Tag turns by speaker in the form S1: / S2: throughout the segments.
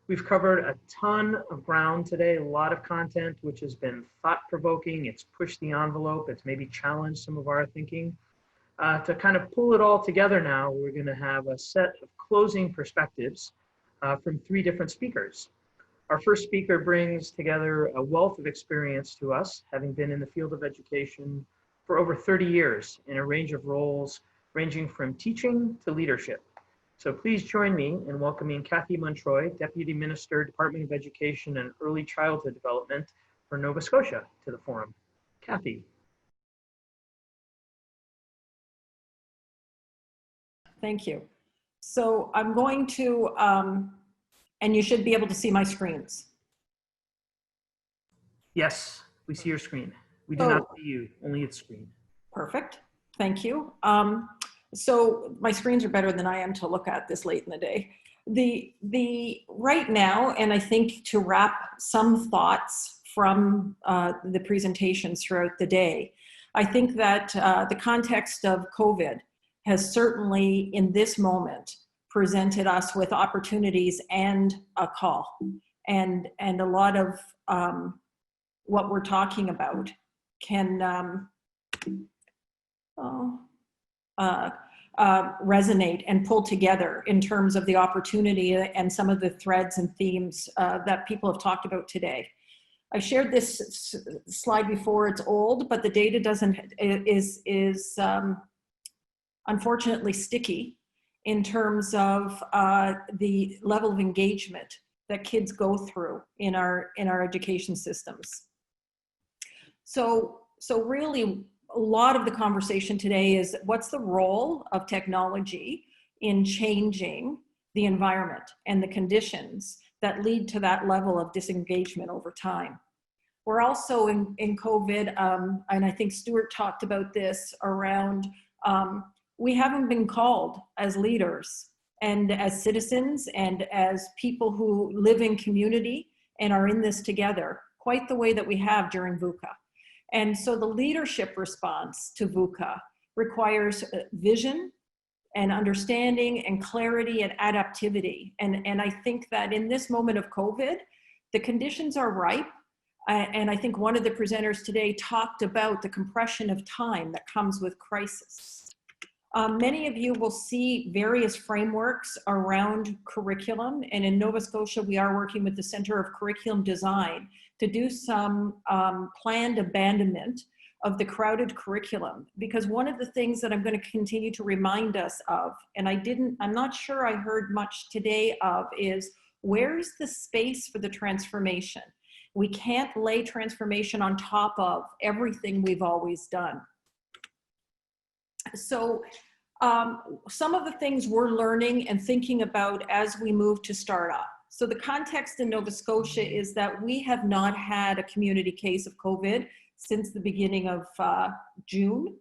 S1: We've covered a ton of ground today, a lot of content, which has been thought-provoking. It's pushed the envelope. It's maybe challenged some of our thinking. To kind of pull it all together now, we're going to have a set of closing perspectives from 3 different speakers. Our first speaker brings together a wealth of experience to us, having been in the field of education for over 30 years in a range of roles, ranging from teaching to leadership. So please join me in welcoming Cathy Montreuil, Deputy Minister, Department of Education and Early Childhood Development for Nova Scotia, to the forum. Cathy.
S2: Thank you. So I'm going to, and you should be able to see my screens.
S1: Yes, we see your screen. We do not see you, only its screen.
S2: Perfect, thank you. So my screens are better than I am to look at this late in the day. The right now, and I think to wrap some thoughts from the presentations throughout the day, I think that the context of COVID has certainly in this moment presented us with opportunities and a call, and a lot of what we're talking about can resonate and pull together in terms of the opportunity and some of the threads and themes that people have talked about today. I shared this slide before. It's old, but the data is unfortunately sticky in terms of the level of engagement that kids go through in our education systems. So really, a lot of the conversation today is what's the role of technology in changing the environment and the conditions that lead to that level of disengagement over time. We're also in COVID, and I think Stuart talked about this around, we haven't been called as leaders and as citizens and as people who live in community and are in this together quite the way that we have during VUCA. And so the leadership response to VUCA requires vision and understanding and clarity and adaptivity. And I think that in this moment of COVID, the conditions are ripe. And I think one of the presenters today talked about the compression of time that comes with crisis. Many of you will see various frameworks around curriculum, and in Nova Scotia, we are working with the Center of Curriculum Design to do some planned abandonment of the crowded curriculum, because one of the things that I'm going to continue to remind us of, and I'm not sure I heard much today of, is where's the space for the transformation? We can't lay transformation on top of everything we've always done. So some of the things we're learning and thinking about as we move to start up. So the context in Nova Scotia is that we have not had a community case of COVID since the beginning of June.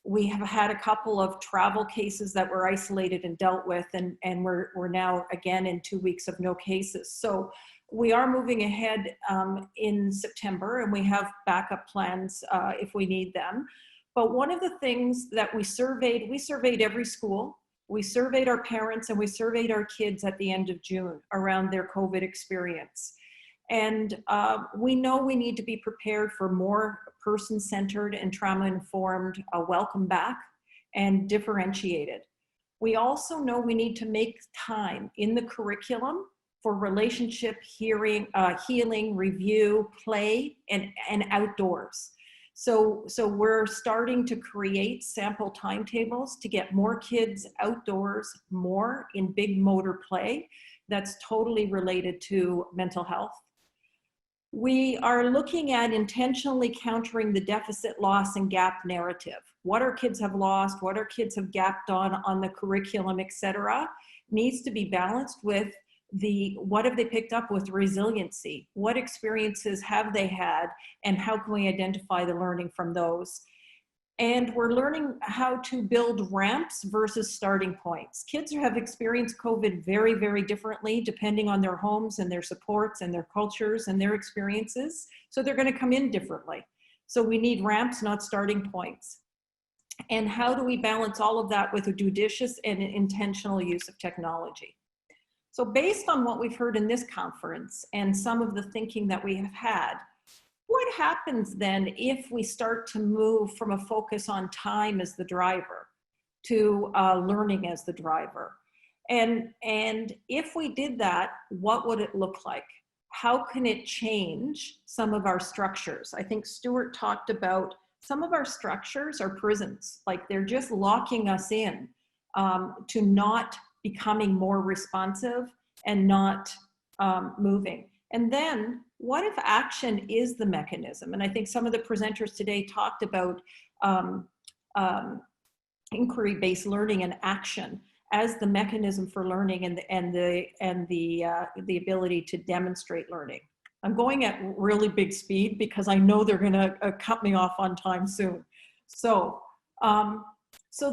S2: We have had a couple of travel cases that were isolated and dealt with, and we're now again in 2 weeks of no cases. So we are moving ahead in September, and we have backup plans if we need them. But one of the things that we surveyed every school, we surveyed our parents, and we surveyed our kids at the end of June around their COVID experience. And we know we need to be prepared for more person-centered and trauma-informed welcome back and differentiated. We also know we need to make time in the curriculum for relationship healing, review, play, and outdoors. So we're starting to create sample timetables to get more kids outdoors, more in big motor play that's totally related to mental health. We are looking at intentionally countering the deficit, loss, and gap narrative. What our kids have lost, what our kids have gapped on the curriculum, et cetera, needs to be balanced with what have they picked up with resiliency? What experiences have they had, and how can we identify the learning from those? And we're learning how to build ramps versus starting points. Kids have experienced COVID very, very differently depending on their homes and their supports and their cultures and their experiences. So they're going to come in differently. So we need ramps, not starting points. And how do we balance all of that with a judicious and intentional use of technology? So based on what we've heard in this conference and some of the thinking that we have had, what happens then if we start to move from a focus on time as the driver to learning as the driver? And if we did that, what would it look like? How can it change some of our structures? I think Stuart talked about some of our structures are prisons, like they're just locking us in to not becoming more responsive and not moving. And then what if action is the mechanism? And I think some of the presenters today talked about inquiry-based learning and action as the mechanism for learning and the ability to demonstrate learning. I'm going at really big speed because I know they're going to cut me off on time soon. So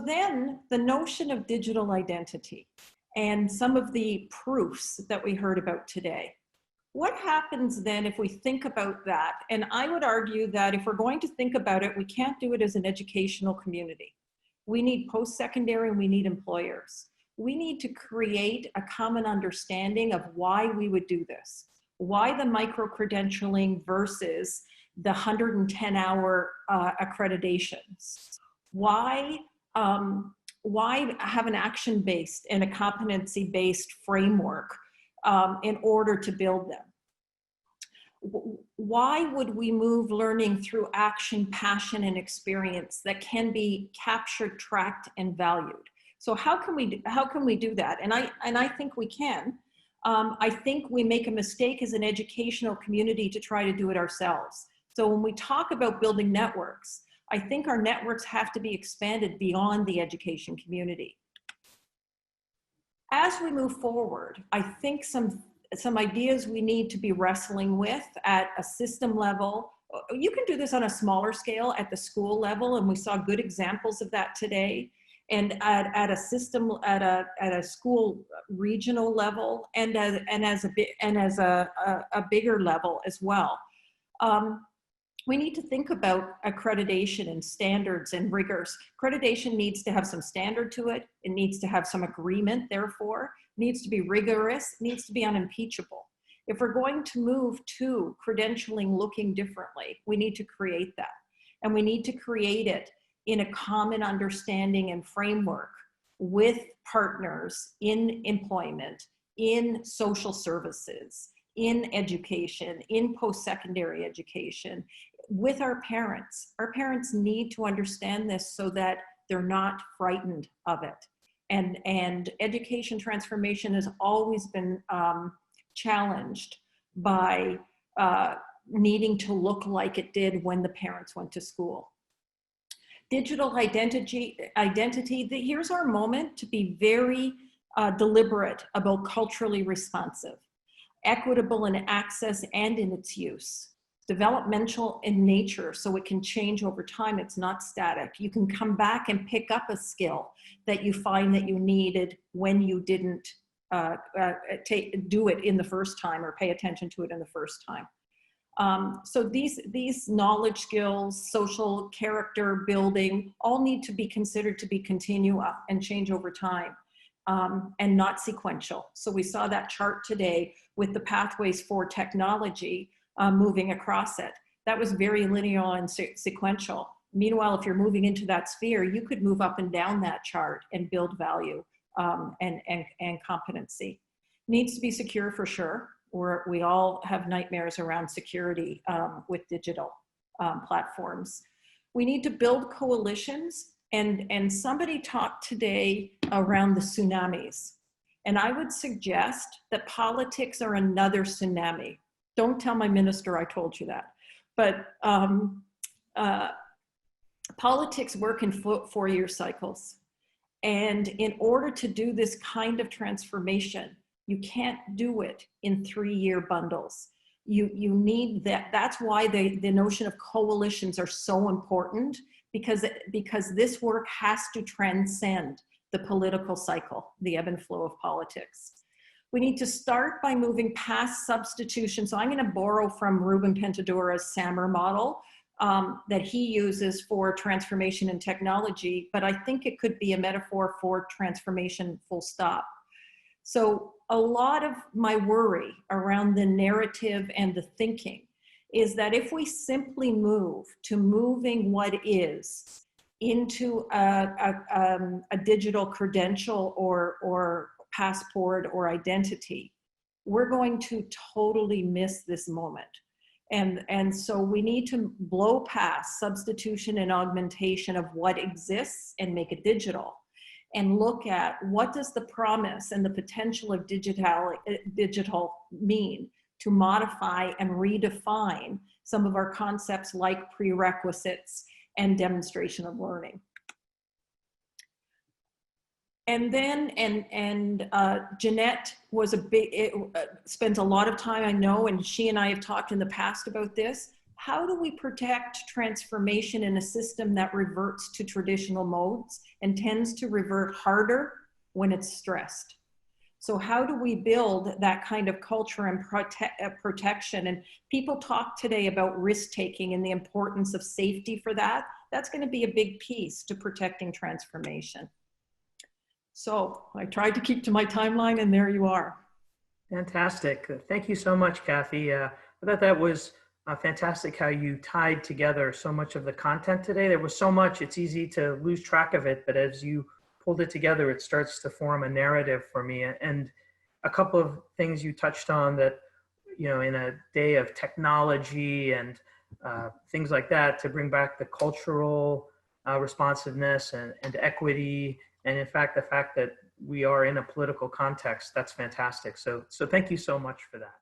S2: then the notion of digital identity and some of the proofs that we heard about today. What happens then if we think about that? And I would argue that if we're going to think about it, we can't do it as an educational community. We need post-secondary and we need employers. We need to create a common understanding of why we would do this. Why the micro-credentialing versus the 110-hour accreditations? Why have an action-based and a competency-based framework in order to build them? Why would we move learning through action, passion, and experience that can be captured, tracked, and valued? So how can we do that? And I think we can. I think we make a mistake as an educational community to try to do it ourselves. So when we talk about building networks, I think our networks have to be expanded beyond the education community. As we move forward, I think some ideas we need to be wrestling with at a system level. You can do this on a smaller scale at the school level, and we saw good examples of that today. And at a system, at a school regional level, and as a bigger level as well. We need to think about accreditation and standards and rigors. Accreditation needs to have some standard to it. It needs to have some agreement, therefore. It needs to be rigorous. It needs to be unimpeachable. If we're going to move to credentialing looking differently, we need to create that. And we need to create it in a common understanding and framework with partners in employment, in social services, in education, in post-secondary education, with our parents. Our parents need to understand this so that they're not frightened of it. And education transformation has always been challenged by needing to look like it did when the parents went to school. Digital identity, here's our moment to be very deliberate about culturally responsive, equitable in access and in its use, developmental in nature so it can change over time, it's not static. You can come back and pick up a skill that you find that you needed when you didn't do it in the first time or pay attention to it in the first time. So these knowledge skills, social character building, all need to be considered to be continua and change over time and not sequential. So we saw that chart today with the pathways for technology moving across it. That was very linear and sequential. Meanwhile, if you're moving into that sphere, you could move up and down that chart and build value and competency. Needs to be secure for sure. We all have nightmares around security with digital platforms. We need to build coalitions, and somebody talked today around the tsunamis. And I would suggest that politics are another tsunami. Don't tell my minister I told you that. But politics work in 4-year cycles. And in order to do this kind of transformation, you can't do it in 3-year bundles. You need that. That's why the notion of coalitions are so important, because this work has to transcend the political cycle, the ebb and flow of politics. We need to start by moving past substitution. So I'm going to borrow from Ruben Pentadura's SAMR model that he uses for transformation and technology, but I think it could be a metaphor for transformation full stop. So a lot of my worry around the narrative and the thinking is that if we simply move to moving what is into a digital credential or passport or identity, we're going to totally miss this moment. And so we need to blow past substitution and augmentation of what exists and make it digital, and look at what does the promise and the potential of digital mean to modify and redefine some of our concepts like prerequisites and demonstration of learning. And then, Jeanette was spends a lot of time, I know, and she and I have talked in the past about this. How do we protect transformation in a system that reverts to traditional modes and tends to revert harder when it's stressed? So how do we build that kind of culture and protection? And people talk today about risk-taking and the importance of safety for that. That's going to be a big piece to protecting transformation. So I tried to keep to my timeline, and there you are.
S1: Fantastic. Thank you so much, Cathy. I thought that was fantastic how you tied together so much of the content today. There was so much, it's easy to lose track of it, but as you pulled it together, it starts to form a narrative for me. And a couple of things you touched on that, you know, in a day of technology and things like that, to bring back the cultural responsiveness and equity. And in fact, the fact that we are in a political context, that's fantastic. So thank you so much for that.